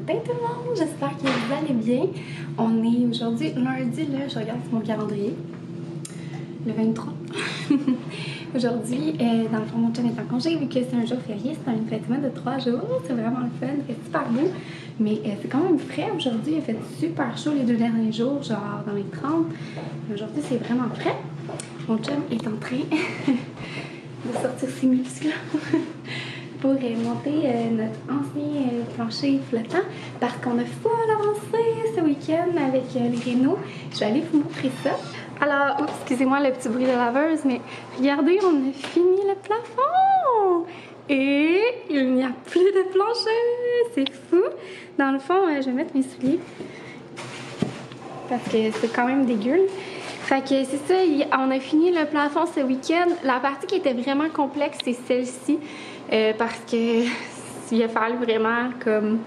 matin tout le monde, j'espère que vous allez bien. On est aujourd'hui lundi, là, je regarde mon calendrier, le 23. Aujourd'hui, dans le fond, mon chum est en congé vu que c'est un jour férié, c'est un fêtement de 3 jours, c'est vraiment le fun, c'est super beau. Mais c'est quand même frais aujourd'hui, il a fait super chaud les 2 derniers jours, genre dans les 30. Aujourd'hui, c'est vraiment frais. Mon chum est en train de sortir ses muscles pour monter notre ancien plancher flottant parce qu'on a full avancé ce week-end avec les rénaux. Je vais aller vous montrer ça. Alors, oups, excusez-moi le petit bruit de laveuse, mais regardez, on a fini le plafond! Et il n'y a plus de plancher! C'est fou! Dans le fond, je vais mettre mes souliers parce que c'est quand même dégueu. Fait que c'est ça, on a fini le plafond ce week-end. La partie qui était vraiment complexe, c'est celle-ci. Parce que il a fallu vraiment comme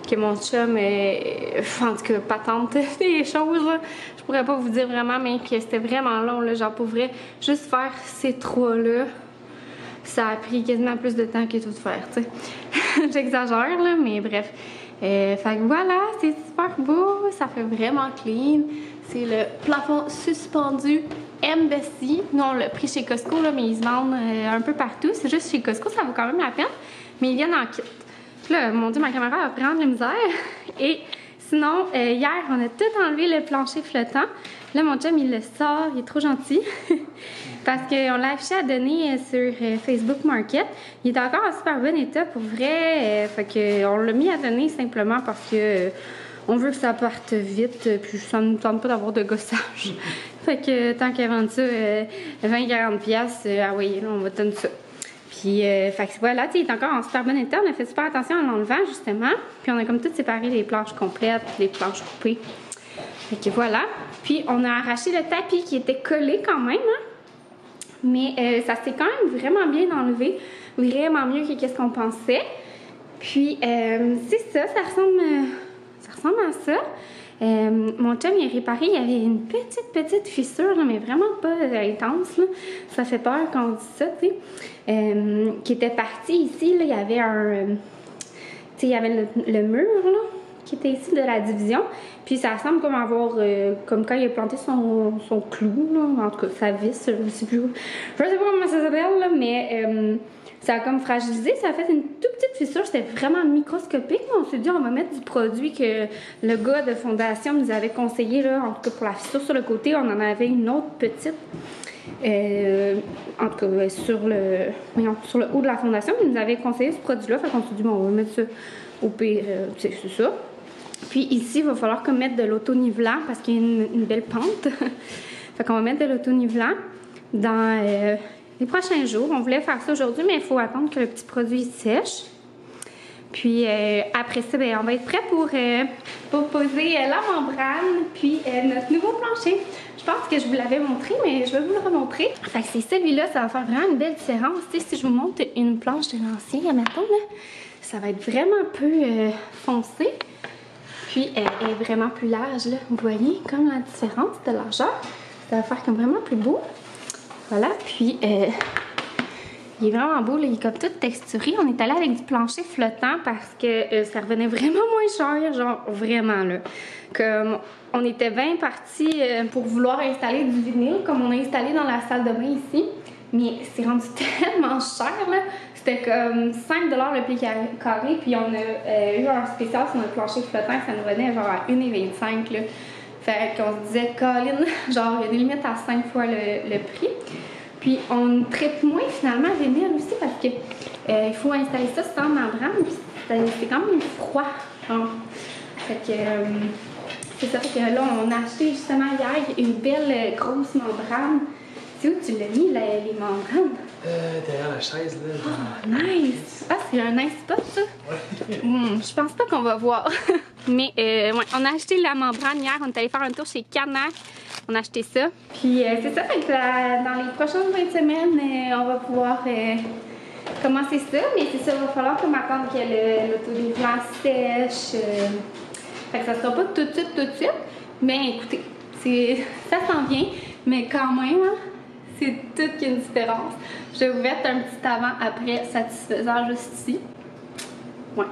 que mon chum, en tout cas, patente des choses. Là. Je pourrais pas vous dire vraiment, mais que c'était vraiment long. Là, genre pour vrai, juste faire ces 3-là, ça a pris quasiment plus de temps que tout faire, tu sais. J'exagère, là, mais bref. Fait que voilà, c'est super beau, ça fait vraiment clean. C'est le plafond suspendu Embassy. Nous, on l'a pris chez Costco, là, mais ils se vendent un peu partout. C'est juste chez Costco, ça vaut quand même la peine. Mais ils viennent en kit. Puis là, mon Dieu, ma caméra va prendre la misère. Et sinon, hier, on a tout enlevé le plancher flottant. Là, mon chum, il le sort, il est trop gentil. Parce qu'on l'a affiché à donner sur Facebook Market. Il est encore en super bon état, pour vrai. Fait qu'on l'a mis à donner simplement parce que on veut que ça parte vite, puis ça ne nous tente pas d'avoir de gossage. Fait que tant qu'à vendre ça, 20-40$, ah oui, là, on va donner ça. Puis, fait que voilà, il est encore en super bon état. On a fait super attention en l'enlevant, justement. Puis, on a comme tout séparé les planches complètes, les planches coupées. Fait que voilà. Puis, on a arraché le tapis qui était collé quand même, hein? Mais ça s'est quand même vraiment bien enlevé. Vraiment mieux que qu'est-ce qu'on pensait. Puis, c'est ça, ça ressemble à ça. Mon chum, il a réparé, il y avait une petite fissure, là, mais vraiment pas intense. Là. Ça fait peur quand on dit ça, tu sais. Qui était parti ici, là, il y avait tu sais, il y avait le mur, là, qui était ici de la division. Puis ça semble comme avoir, comme quand il a planté son clou, là, en tout cas, sa vis, je sais pas comment ça s'appelle, là, mais ça a comme fragilisé, ça a fait une toute petite fissure, c'était vraiment microscopique. On s'est dit, on va mettre du produit que le gars de fondation nous avait conseillé, là, en tout cas pour la fissure sur le côté, on en avait une autre petite, en tout cas sur le haut de la fondation, il nous avait conseillé ce produit-là, fait qu'on s'est dit, bon, on va mettre ça au pire, c'est ça. Puis ici, il va falloir comme mettre de l'auto-nivelant parce qu'il y a une belle pente. Fait qu'on va mettre de l'auto-nivelant dans les prochains jours. On voulait faire ça aujourd'hui, mais il faut attendre que le petit produit sèche. Puis après ça, ben, on va être prêt pour poser la membrane puis notre nouveau plancher. Je pense que je vous l'avais montré, mais je vais vous le remontrer. Fait que c'est celui-là, ça va faire vraiment une belle différence. Tu sais, si je vous montre une planche de l'ancien, mettons, là, ça va être vraiment un peu foncé. Puis elle est vraiment plus large, là. Vous voyez comme la différence de largeur. Ça va faire comme vraiment plus beau. Voilà, puis il est vraiment beau, là. Il est comme tout texturé. On est allé avec du plancher flottant parce que ça revenait vraiment moins cher, genre vraiment, là. Comme on était bien partis pour vouloir installer du vinyle, comme on a installé dans la salle de bain ici. Mais c'est rendu tellement cher, là. C'était comme 5$ le pied carré, puis on a eu un spécial sur notre plancher flottant, ça nous venait genre à 1,25$, là. Fait qu'on se disait, Colin, genre, il y a des limites à 5 fois le prix. Puis on traite moins finalement à vinyle aussi parce que il faut installer ça sans membrane, puis c'est quand même froid. Hein. Fait que c'est ça, fait que là, on a acheté justement hier une belle grosse membrane. C'est où tu l'as mis, les membranes? Derrière la chaise, là. Oh, nice! Ah, c'est un nice spot, ça? Ouais. Je pense pas qu'on va voir. Mais, ouais, on a acheté la membrane hier. On est allé faire un tour chez Canac. On a acheté ça. Puis, c'est ça. Fait que dans les prochaines 20 semaines, on va pouvoir commencer ça. Mais c'est ça, il va falloir qu'on attende que l'autodéveloppement sèche. Fait que ça sera pas tout de suite. Mais écoutez, ça s'en vient. Mais quand même, hein, c'est toute une différence. Je vais vous mettre un petit avant-après satisfaisant juste ici. Ouais.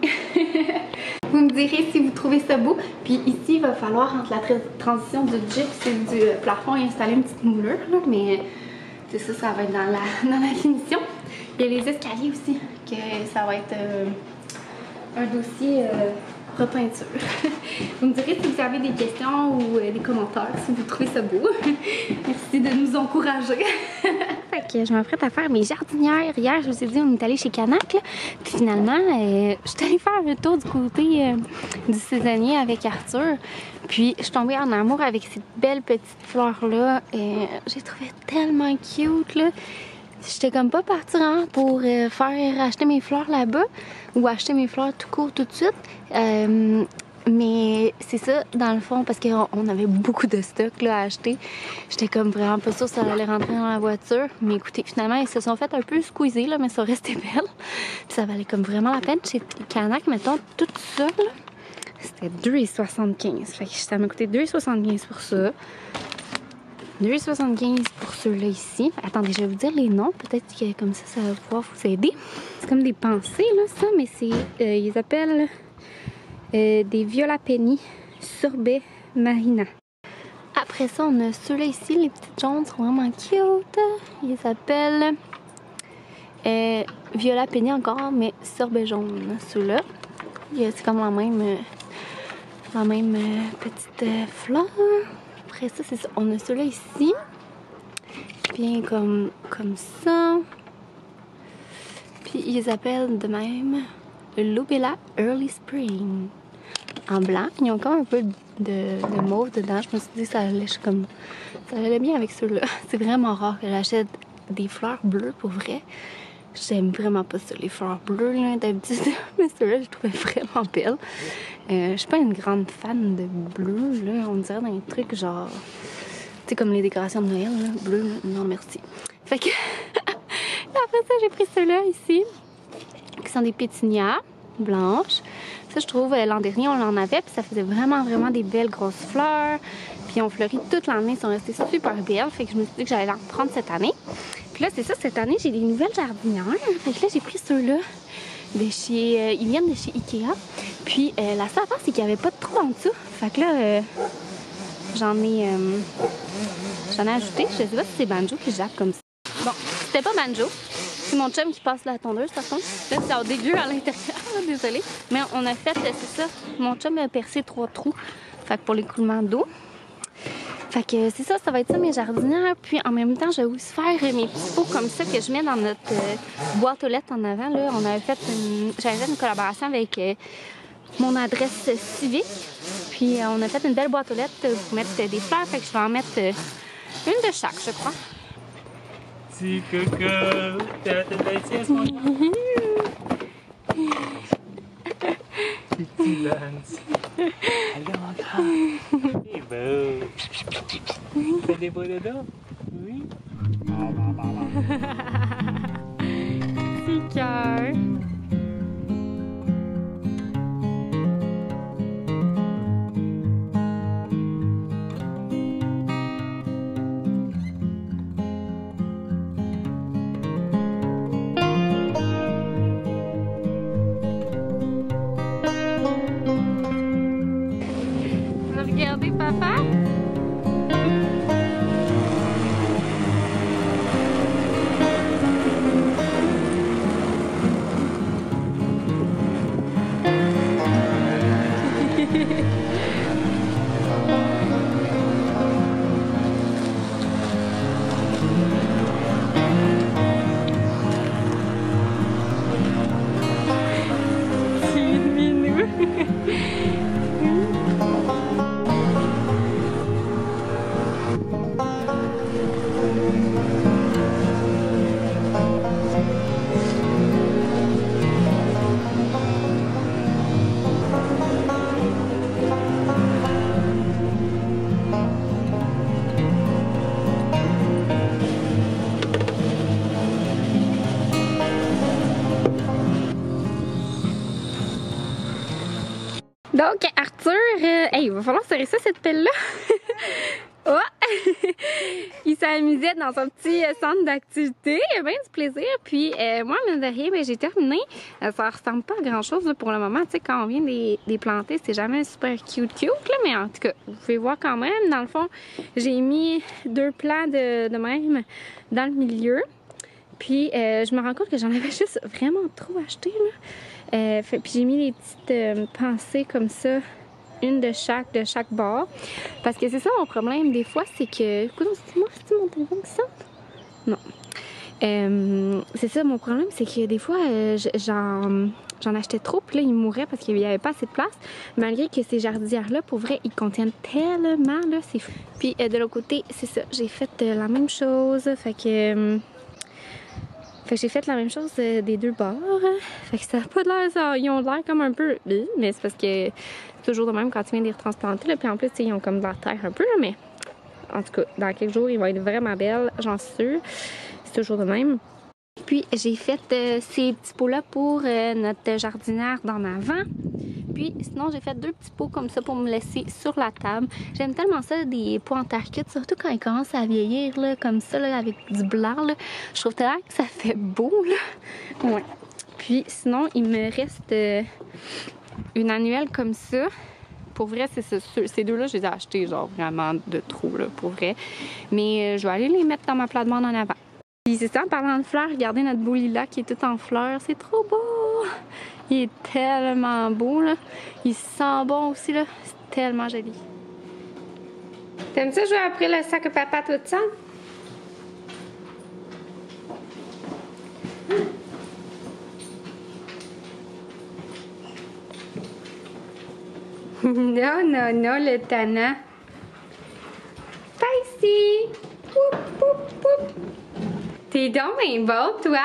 Vous me direz si vous trouvez ça beau. Puis ici, il va falloir, entre la transition du gyps et du plafond, installer une petite moulure. Là, mais c'est ça, ça va être dans la finition. Il y a les escaliers aussi, que ça va être un dossier repeinture. Vous me direz si vous avez des questions ou des commentaires, si vous trouvez ça beau. Merci de nous encourager. Fait que je m'apprête à faire mes jardinières. Hier, je vous ai dit, on est allé chez Canac. Là. Puis finalement, je suis allée faire un tour du côté du saisonnier avec Arthur. Puis je suis tombée en amour avec ces belles petites fleurs-là. J'ai trouvé tellement cute, là. J'étais comme pas partie hein, pour faire acheter mes fleurs là-bas ou acheter mes fleurs tout court tout de suite. Mais c'est ça, dans le fond, parce qu'on avait beaucoup de stock là, à acheter. J'étais comme vraiment pas sûre que ça allait rentrer dans la voiture. Mais écoutez, finalement, ils se sont fait un peu squeezer, là, mais ça restait belle. Puis ça valait comme vraiment la peine. Chez Canac, mettons, tout ça, là, c'était 2,75. Fait que ça m'a coûté 2,75 pour ça. 2,75 pour ceux-là ici. Attendez, je vais vous dire les noms. Peut-être que comme ça va pouvoir vous aider. C'est comme des pensées, là, ça, mais c'est... ils appellent des Viola Penny Sorbet Marina. Après ça, on a ceux-là ici. Les petites jaunes sont vraiment cute. Ils s'appellent Viola Penny encore, mais Sorbet jaune. Ceux-là. C'est comme la même petite fleur. Après ça, c'est ça. On a ceux-là ici. Bien comme ça. Puis ils appellent de même Lobella Early Spring. En blanc. Ils ont encore un peu de mauve dedans. Je me suis dit que ça allait bien avec ceux-là. C'est vraiment rare que j'achète des fleurs bleues pour vrai. J'aime vraiment pas ça, les fleurs bleues là, d'habitude. Mais ceux-là, je trouvais vraiment belles. Je suis pas une grande fan de bleu, là. On dirait dans les trucs genre... Tu sais, comme les décorations de Noël, là. Bleu, non merci. Fait que... Après ça, j'ai pris ceux-là ici. Qui sont des pétunias blanches. Ça, je trouve, l'an dernier, on en avait. Puis ça faisait vraiment des belles grosses fleurs. Puis ils ont fleuri toute l'année. Ils sont restés super belles. Fait que je me suis dit que j'allais en prendre cette année. Puis là, c'est ça, cette année, j'ai des nouvelles jardinières. Fait que là, j'ai pris ceux-là. Ils viennent de chez Ikea. Puis la seule affaire, c'est qu'il n'y avait pas de trou en dessous. Fait que là, j'en ai ajouté. Je sais pas si c'est Banjo qui jappe comme ça. Bon, c'était pas Banjo. C'est mon chum qui passe la tondeuse, par contre. Là, c'est en dégueu à l'intérieur, désolée. Mais on a fait, c'est ça, mon chum a percé 3 trous. Fait que pour l'écoulement d'eau. Fait que c'est ça, ça va être ça mes jardinières. Puis en même temps, je vais aussi faire mes petits pots comme ça que je mets dans notre boîte aux lettres en avant. Là, j'avais fait une collaboration avec mon adresse civique. Puis on a fait une belle boîte aux lettres pour mettre des fleurs. Fait que je vais en mettre une de chaque, je crois. Petit coco, t'as de la mon petit Lance. Allô encore. Et beau. Fais des beaux dodos? Oui. Petit cœur. Regardez papa. Donc, Arthur, il va falloir serrer ça, cette pelle-là. Oh! Il s'amusait dans son petit centre d'activité. Il a bien du plaisir. Puis moi, mine de rien, ben, j'ai terminé. Ça ressemble pas à grand-chose là, pour le moment. Tu sais, quand on vient des planter, c'est jamais super cute, là. Mais en tout cas, vous pouvez voir quand même. Dans le fond, j'ai mis 2 plants de même dans le milieu. Puis je me rends compte que j'en avais juste vraiment trop acheté, là. Puis j'ai mis des petites pensées comme ça. Une de chaque bord. Parce que c'est ça mon problème des fois, c'est que... Écoute, c'est mon téléphone qui sonne? Non. C'est ça mon problème, c'est que des fois, j'en achetais trop, puis là, ils mouraient parce qu'il n'y avait pas assez de place. Malgré que ces jardinières-là, pour vrai, ils contiennent tellement, là, c'est fou. Puis de l'autre côté, c'est ça, j'ai fait la même chose. Fait que j'ai fait la même chose des 2 bords. Fait que ça n'a pas l'air... Ils ont l'air comme un peu... Mais c'est parce que c'est toujours de même quand tu viens de les retransplanter. Là. Puis en plus, ils ont comme de la terre un peu. Là, mais en tout cas, dans quelques jours, ils vont être vraiment belles. J'en suis sûre. C'est toujours de même. Puis j'ai fait ces petits pots-là pour notre jardinière d'en avant. Puis sinon, j'ai fait 2 petits pots comme ça pour me laisser sur la table. J'aime tellement ça, des pots en terre cuite, surtout quand ils commencent à vieillir, là, comme ça, là, avec du blanc. Là. Je trouve que ça fait beau. Là. Ouais. Puis sinon, il me reste une annuelle comme ça. Pour vrai, c'est ces 2-là, je les ai achetés genre vraiment de trop, là, pour vrai. Mais je vais aller les mettre dans ma plate-bande en avant. Puis c'est ça, en parlant de fleurs, regardez notre beau lilas qui est tout en fleurs. C'est trop beau! Il est tellement beau, là. Il sent bon aussi, là. C'est tellement joli. T'aimes ça jouer après le sac à papa tout seul? Non, non, non, le tannant. Pas ici! Poup, poup, poup. T'es donc bien beau, toi?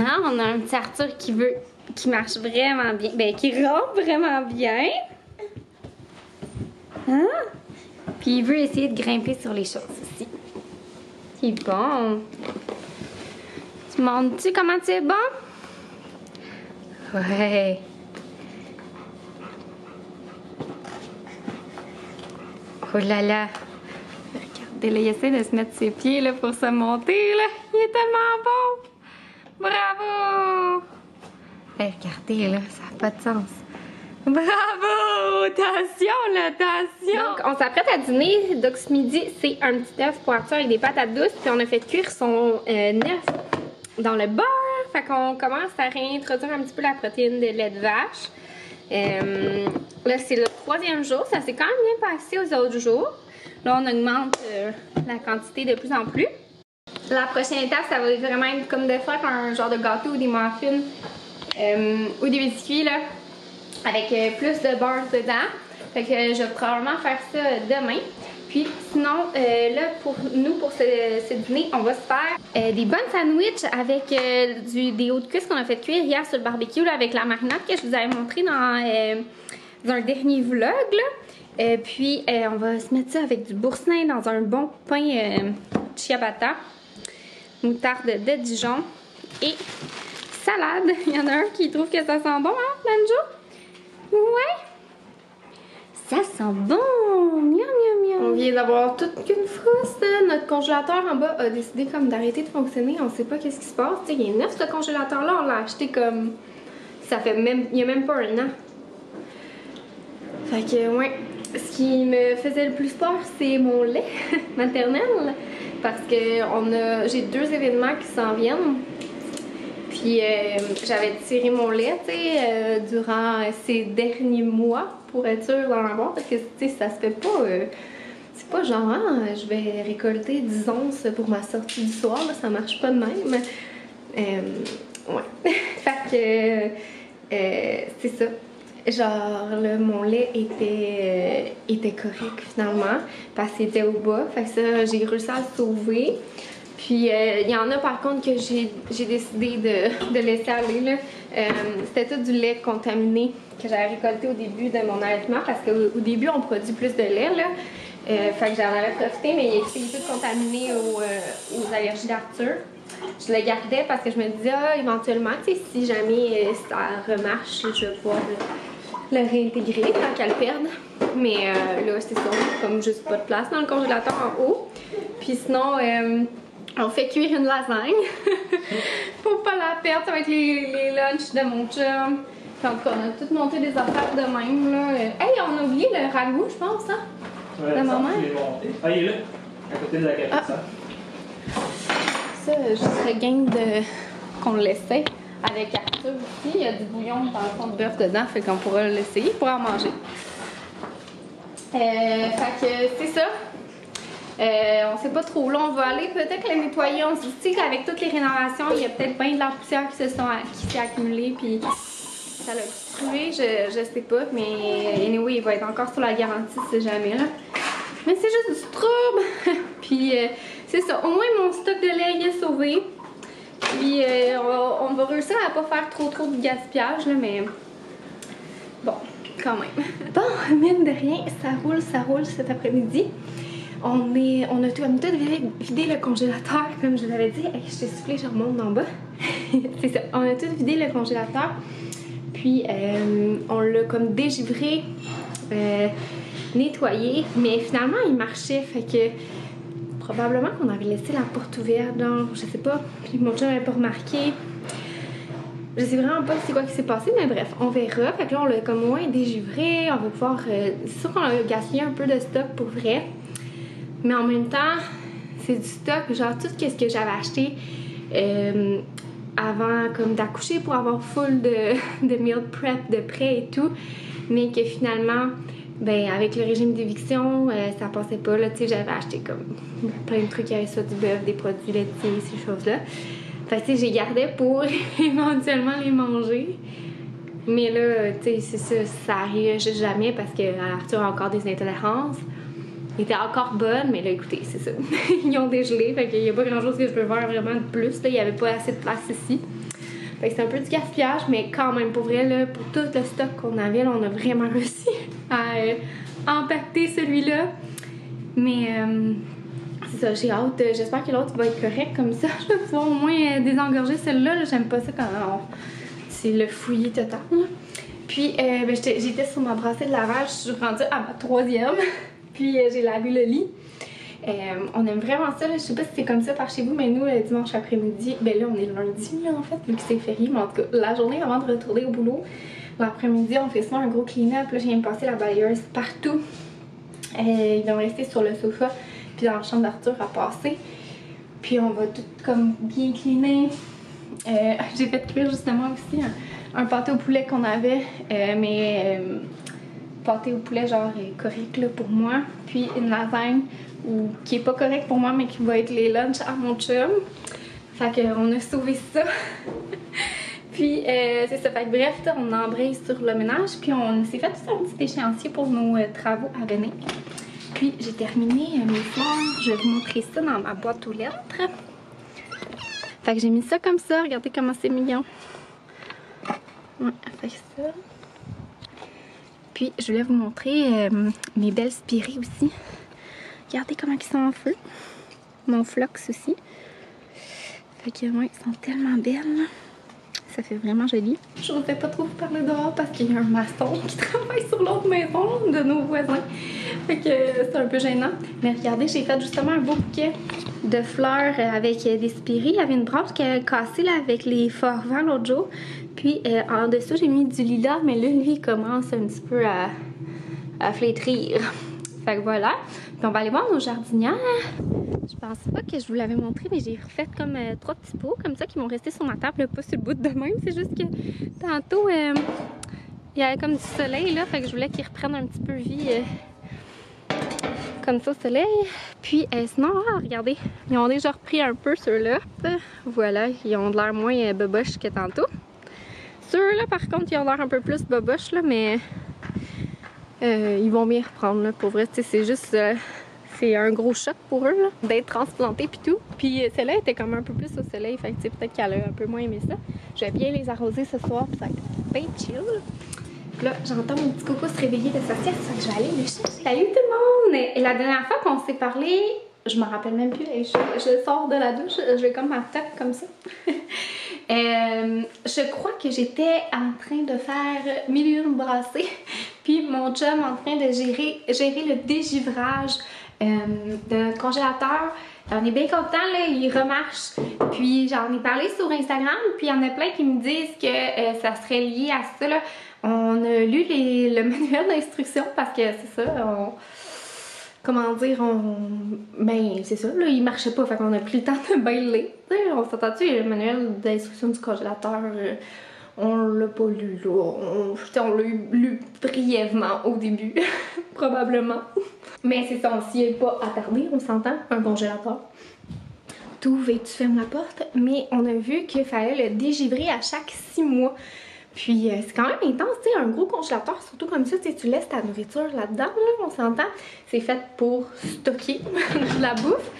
Ah, on a un petit Arthur qui marche vraiment bien. Ben, qui rampe vraiment bien. Hein? Puis il veut essayer de grimper sur les choses aussi. C'est bon. Tu montres-tu comment tu es bon? Ouais. Oh là là. Regardez, là, il essaie de se mettre ses pieds là, pour se monter. Là. Il est tellement beau. Bravo! Hey, regardez, là, ça n'a pas de sens. Bravo! Attention, là, attention! Donc, on s'apprête à dîner. Donc, ce midi, c'est un petit œuf pour Arthur avec des patates douces. Puis, on a fait cuire son œuf dans le beurre. Fait qu'on commence à réintroduire un petit peu la protéine de lait de vache. Là, c'est le 3e jour. Ça s'est quand même bien passé aux autres jours. Là, on augmente la quantité de plus en plus. La prochaine étape, ça va vraiment être comme de faire un genre de gâteau ou des muffins ou des biscuits là, avec plus de beurre dedans. Fait que je vais probablement faire ça demain. Puis sinon, là pour ce dîner, on va se faire des bonnes sandwichs avec des hauts de cuisse qu'on a fait cuire hier sur le barbecue là, avec la marinade que je vous avais montré dans un dernier vlog. Là. Puis on va se mettre ça avec du boursin dans un bon pain ciabatta. Moutarde de Dijon et salade. Il y en a un qui trouve que ça sent bon, hein, Banjo? Ouais. Ça sent bon. Miam, miam, miam. On vient d'avoir toute qu'une frousse. Notre congélateur en bas a décidé comme d'arrêter de fonctionner. On sait pas qu'est-ce qui se passe. T'sais, il est neuf ce congélateur-là. On l'a acheté comme... Ça fait même... Il y a même pas un an. Fait que, ouais. Ce qui me faisait le plus peur, c'est mon lait maternel. Parce que j'ai 2 événements qui s'en viennent. Puis j'avais tiré mon lait, tu sais, durant ces derniers mois pour être sûre d'en avoir. Parce que, tu sais, ça se fait pas. C'est pas genre, je vais récolter 10 onces pour ma sortie du soir. Là, ça marche pas de même. Ouais. Fait que c'est ça. Genre, là, mon lait était correct finalement parce qu'il était au bas. Fait que ça, j'ai réussi à le sauver. Puis, il y en a par contre que j'ai décidé de laisser aller. Là. C'était tout du lait contaminé que j'avais récolté au début de mon allaitement parce qu'au début, on produit plus de lait. Là. Fait que j'en avais profité, mais il était tout contaminé aux allergies d'Arthur. Je le gardais parce que je me disais, éventuellement, si jamais ça remarche, je vais pouvoir le réintégrer tant qu'elle perde. Mais là, c'est ça, comme juste pas de place dans le congélateur en haut. Puis sinon, on fait cuire une lasagne pour pas la perdre. Ça va être les lunchs de mon chum. En tout cas, on a tout monté des affaires de même, là. Hey, on a oublié le ragoût, je pense, hein? Ouais, de maman. Ah, il est là, à côté de la cafetière. Ça, je serais game qu'on le laissait. Avec Arthur aussi, il y a du bouillon dans le fond de bœuf dedans, fait qu'on pourra l'essayer pour en manger. Fait que c'est ça. On sait pas trop. Là, on va aller peut-être le nettoyer. On se dit qu'avec toutes les rénovations, il y a peut-être bien de la poussière qui s'est accumulée, puis ça l'a trouvé, je sais pas. Mais anyway, il va être encore sur la garantie si jamais, là. Mais c'est juste du trouble. Puis c'est ça. Au moins, mon stock de lait il est sauvé. Puis on va réussir à pas faire trop de gaspillage, là, mais bon, quand même. Bon, mine de rien, ça roule cet après-midi. On a tout vidé le congélateur, comme je vous l'avais dit. Hey, je t'ai soufflé, je remonte en bas. C'est ça, on a tout vidé le congélateur. Puis on l'a comme dégivré, nettoyé, mais finalement il marchait, fait que probablement qu'on avait laissé la porte ouverte, donc je sais pas. Puis mon chum n'avait pas remarqué. Je sais vraiment pas c'est quoi qui s'est passé, mais bref, on verra. Fait que là on l'a comme moins dégivré, on va pouvoir. C'est sûr qu'on a gaspillé un peu de stock pour vrai. Mais en même temps, c'est du stock, genre tout ce que j'avais acheté avant comme d'accoucher pour avoir full de meal prep de prêt et tout. Mais que finalement, ben avec le régime d'éviction, ça passait pas. Là, tu sais, j'avais acheté comme plein de trucs, il y avait ça, du bœuf, des produits laitiers, ces choses-là. Fait que tu sais, j'ai gardé pour éventuellement les manger. Mais là, tu sais, c'est ça arrive juste jamais parce que Arthur a encore des intolérances. Il était encore bonne, mais là, écoutez, c'est ça. Ils ont dégelé, fait qu'il n'y a pas grand-chose que je peux faire vraiment de plus. Là, il n'y avait pas assez de place ici. Fait que c'est un peu du gaspillage, mais quand même, pour vrai, là, pour tout le stock qu'on avait, là, on a vraiment réussi à empaqueter celui-là. Mais c'est ça, j'ai hâte. J'espère que l'autre va être correct comme ça. Je vais pouvoir au moins désengorger celle-là. Là, j'aime pas ça quand c'est le fouillis total. Là. Puis, ben, j'étais sur ma brassée de lavage. Je suis rendue à ma 3e. Puis j'ai lavé le lit. On aime vraiment ça. Là. Je sais pas si c'est comme ça par chez vous, mais nous, le dimanche après-midi, ben là, on est lundi, là, en fait, vu que c'est férié. Mais en tout cas, la journée avant de retourner au boulot, l'après-midi, on fait souvent un gros clean-up. Là, je viens de passer la balayeuse partout. Il va me rester sur le sofa, puis dans la chambre d'Arthur à passer. Puis on va tout comme bien cleaner. J'ai fait cuire justement aussi un pâté au poulet qu'on avait, pâté au poulet genre correct là, pour moi, puis une lasagne qui est pas correct pour moi mais qui va être les lunchs à mon chum. Fait qu'on a sauvé ça. Puis c'est ça, fait que bref, on embraye sur le ménage, puis on s'est fait tout un petit échéancier pour nos travaux à venir. Puis j'ai terminé mes fleurs, je vais vous montrer ça dans ma boîte aux lettres. Fait que j'ai mis ça comme ça, regardez comment c'est mignon. Ouais, fait ça. Puis je voulais vous montrer mes belles spirées aussi. Regardez comment ils sont en feu. Mon flox aussi. Fait que ouais, ils sont tellement belles. Ça fait vraiment joli. Je ne vais pas trop vous parler dehors parce qu'il y a un maçon qui travaille sur l'autre maison de nos voisins. Fait que c'est un peu gênant. Mais regardez, j'ai fait justement un beau bouquet de fleurs avec des spirées. Il y avait une branche qui a cassé là, avec les forvents l'autre jour. Puis en dessous, j'ai mis du lilas, mais là, lui, il commence un petit peu à flétrir. Fait que voilà. Puis on va aller voir nos jardinières. Je pense pas que je vous l'avais montré, mais j'ai refait comme 3 petits pots comme ça qui vont rester sur ma table, pas sur le bout de même. C'est juste que tantôt, il y avait comme du soleil là, fait que je voulais qu'ils reprennent un petit peu vie comme ça au soleil. Puis sinon, regardez, ils ont déjà repris un peu ceux-là. Voilà, ils ont de l'air moins boboches que tantôt. Ceux-là, par contre, ils ont l'air un peu plus boboches, là, mais ils vont bien reprendre, là, pour vrai. C'est juste... c'est un gros choc pour eux, d'être transplantés puis tout. Puis celle-là était comme un peu plus au soleil, fait que peut-être qu'elle a un peu moins aimé ça. Je vais bien les arroser ce soir, puis ça va être bien chill. Puis là, j'entends mon petit coco se réveiller de sa sieste, fait que je vais aller le chercher. Salut tout le monde! Et la dernière fois qu'on s'est parlé, je me rappelle même plus, je sors de la douche, je vais comme ma toque comme ça. Je crois que j'étais en train de faire 1001 brassées, puis mon chum en train de gérer le dégivrage de notre congélateur. On est bien contents, là, il remarche. Puis j'en ai parlé sur Instagram, puis il y en a plein qui me disent que ça serait lié à ça, là. On a lu le manuel d'instruction parce que c'est ça, comment dire, ben c'est ça, là, il marchait pas, fait qu'on a pris le temps de bien le lire. On s'entend-tu, le manuel d'instruction du congélateur, on l'a pas lu, là. On l'a lu brièvement au début, probablement. Mais c'est ça, on s'y est pas attardé, on s'entend, un congélateur. T'ouvres et tu fermes la porte, mais on a vu qu'il fallait le dégivrer à chaque 6 mois. Puis c'est quand même intense, tu sais, un gros congélateur, surtout comme ça, tu laisses ta nourriture là-dedans, là, on s'entend. C'est fait pour stocker de la bouffe.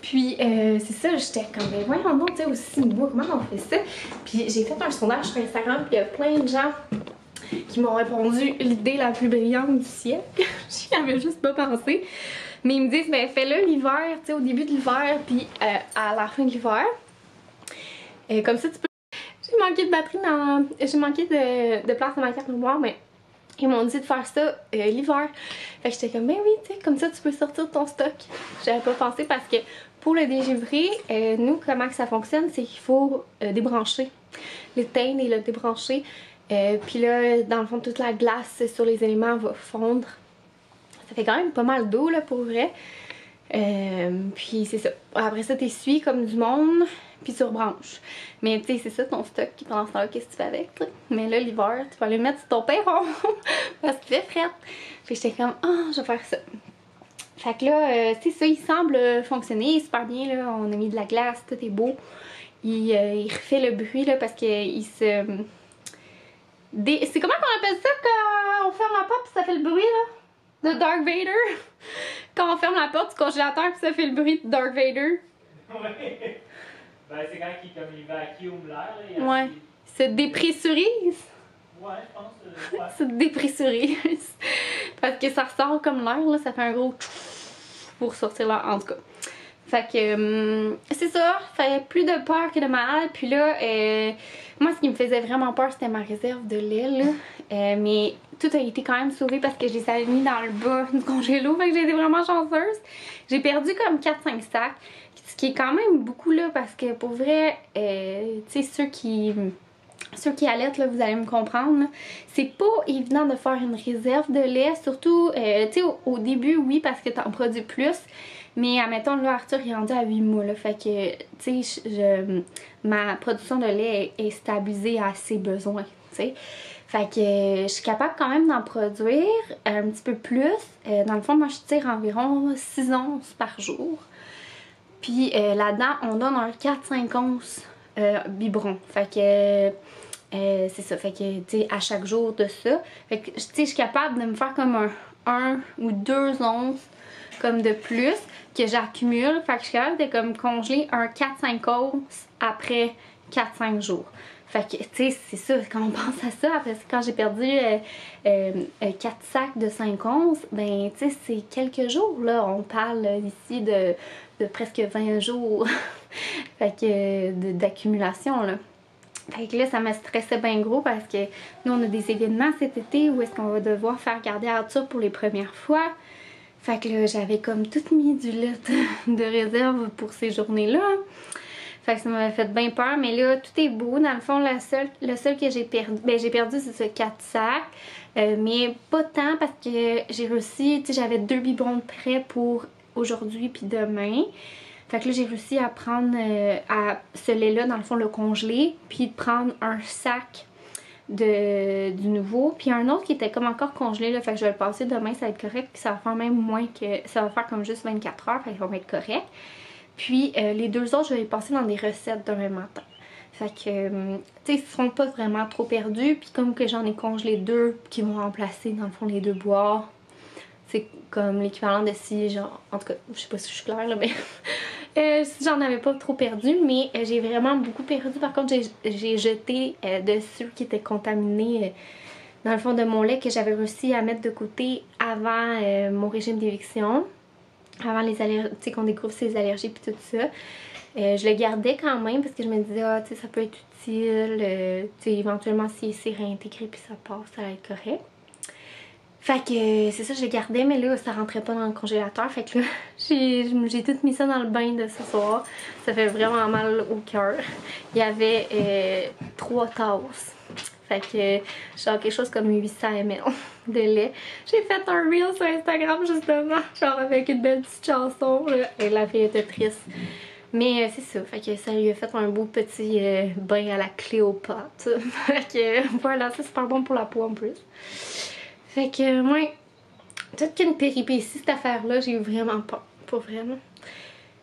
Puis c'est ça, j'étais comme, ben voyons donc, tu sais, aussi 6 mois, comment on fait ça? Puis j'ai fait un sondage sur Instagram, puis il y a plein de gens qui m'ont répondu l'idée la plus brillante du siècle. J'y avais juste pas pensé. Mais ils me disent, ben fais-le l'hiver, tu sais, au début de l'hiver, puis à la fin de l'hiver. Comme ça, tu peux. J'ai manqué de batterie dans. J'ai manqué de place dans ma carte mémoire, mais ils m'ont dit de faire ça l'hiver. Fait que j'étais comme, ben oui, tu sais, comme ça, tu peux sortir de ton stock. J'avais pas pensé parce que pour le dégivrer, nous, comment que ça fonctionne, c'est qu'il faut débrancher, l'éteindre et le débrancher. Puis là, dans le fond, toute la glace sur les éléments va fondre. Ça fait quand même pas mal d'eau, là, pour vrai. Puis c'est ça. Après ça, t'essuies comme du monde, puis tu rebranches. Mais tu sais, c'est ça ton stock. Pendant ce temps-là, qu'est-ce que tu fais avec, là? Mais là, l'hiver, tu vas aller mettre sur ton perron parce qu'il fait fret. Puis j'étais comme, ah, je vais faire ça. Fait que là, c'est ça, il semble fonctionner super bien, là. On a mis de la glace, tout est beau. Il refait le bruit, là, parce qu'il se... C'est comment qu'on appelle ça quand on ferme la porte puis ça fait le bruit, là? De Dark Vader? Quand on ferme la porte du congélateur puis ça fait le bruit de Dark Vader? Ouais. Ben, c'est quand il vacuume l'air, là. Ouais. Il se dépressurise? Ouais, je pense. Ouais. Se dépressurise. Parce que ça ressort comme l'air, là. Ça fait un gros pour sortir l'air, en tout cas. Fait que c'est ça, fait plus de peur que de mal. Puis là, moi ce qui me faisait vraiment peur c'était ma réserve de lait là. Mais tout a été quand même sauvé parce que je les avais mis dans le bas du congélo. Fait que j'ai été vraiment chanceuse. J'ai perdu comme 4-5 sacs. Ce qui est quand même beaucoup là parce que pour vrai, tu sais, ceux qui allaitent, là, vous allez me comprendre. C'est pas évident de faire une réserve de lait. Surtout, tu sais, au début, oui, parce que t'en produis plus. Mais admettons, là, Arthur est rendu à 8 mois, là, fait que, tu sais, ma production de lait est stabilisée à ses besoins, tu sais. Fait que je suis capable quand même d'en produire un petit peu plus. Dans le fond, moi, je tire environ 6 onces par jour. Puis là-dedans, on donne un 4-5 onces biberon. Fait que... c'est ça, fait que, tu sais, à chaque jour de ça. Fait que, tu sais, je suis capable de me faire comme un 1 ou 2 onces comme de plus que j'accumule. Fait que je suis capable de comme congeler un 4-5 onces après 4-5 jours. Fait que, tu sais, c'est ça, quand on pense à ça, après quand j'ai perdu 4 sacs de 5 onces, ben, tu sais, c'est quelques jours, là. On parle ici de presque 20 jours. Fait que, d'accumulation, là. Fait que là, ça me stressait bien gros parce que nous, on a des événements cet été où est-ce qu'on va devoir faire garder Arthur pour les premières fois. Fait que là, j'avais comme tout mis du lait de réserve pour ces journées-là. Fait que ça m'avait fait bien peur, mais là, tout est beau. Dans le fond, le seul que j'ai perdu, ben j'ai perdu, c'est ce 4 sacs. Mais pas tant parce que j'ai réussi, tu sais, j'avais 2 biberons de prêt pour aujourd'hui puis demain. Fait que là, j'ai réussi à prendre ce lait-là, dans le fond, le congeler, puis de prendre un sac du nouveau, puis un autre qui était comme encore congelé, là, fait que je vais le passer demain, ça va être correct, puis ça va faire même moins que, ça va faire comme juste 24 heures, fait que ça va être correct. Puis les 2 autres, je vais les passer dans des recettes demain matin. Fait que, tu sais, ils seront pas vraiment trop perdus, puis comme que j'en ai congelé 2 qui vont remplacer, dans le fond, les 2 boires, c'est comme l'équivalent de si, genre, en tout cas, je sais pas si je suis claire, là, mais... si j'en avais pas trop perdu, mais j'ai vraiment beaucoup perdu. Par contre, j'ai jeté de ceux qui étaient contaminés dans le fond de mon lait que j'avais réussi à mettre de côté avant mon régime d'éviction. Avant les allergies, tu sais, qu'on découvre ses allergies puis tout ça. Je le gardais quand même parce que je me disais, ah, tu sais, ça peut être utile. Tu sais, éventuellement, si c'est réintégré puis ça passe, ça va être correct. Fait que c'est ça, je le gardais, mais là, ça rentrait pas dans le congélateur. Fait que là, j'ai tout mis ça dans le bain de ce soir. Ça fait vraiment mal au cœur. Il y avait 3 tasses. Fait que genre quelque chose comme 800 ml de lait. J'ai fait un reel sur Instagram justement, genre avec une belle petite chanson. Là. Et la fille était triste. Mais c'est ça, fait que ça lui a fait un beau petit bain à la Cléopâtre. Fait que voilà, c'est super bon pour la peau en plus. Fait que moi, toute qu'une péripétie cette affaire-là, j'ai eu vraiment peur, pour vraiment.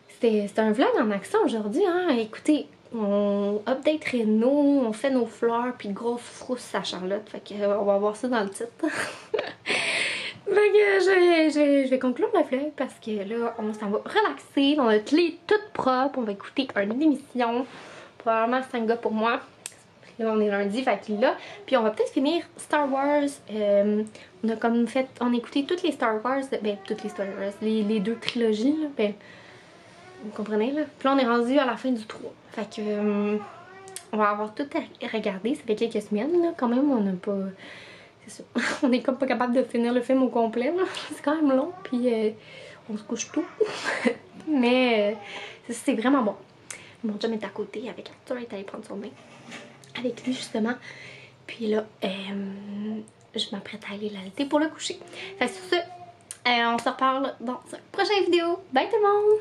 C'était un vlog en action aujourd'hui, hein. Écoutez, on update Réno, on fait nos fleurs, puis grosse frousse à Charlotte. Fait que on va voir ça dans le titre. Fait que je vais conclure le vlog parce que là, on s'en va relaxer. On a notre lit toute propre. On va écouter une émission. Probablement 5 gars pour moi. Là, on est lundi, fait qu'il est là. Puis on va peut-être finir Star Wars. On a comme fait, on a écouté toutes les Star Wars. Ben, toutes les Star Wars. Les 2 trilogies, là. Ben, vous comprenez, là? Puis là, on est rendu à la fin du 3. Fait que... on va avoir tout à regarder. Ça fait quelques semaines, là. Quand même, on n'a pas... C'est ça. On est comme pas capable de finir le film au complet, là. C'est quand même long, puis on se couche tout. Mais c'est vraiment bon. Mon chum est à côté avec Arthur, il est allé prendre son bain avec lui, justement. Puis là, je m'apprête à aller l'allaiter pour le coucher. Fait que sur ce, on se reparle dans une prochaine vidéo. Bye tout le monde!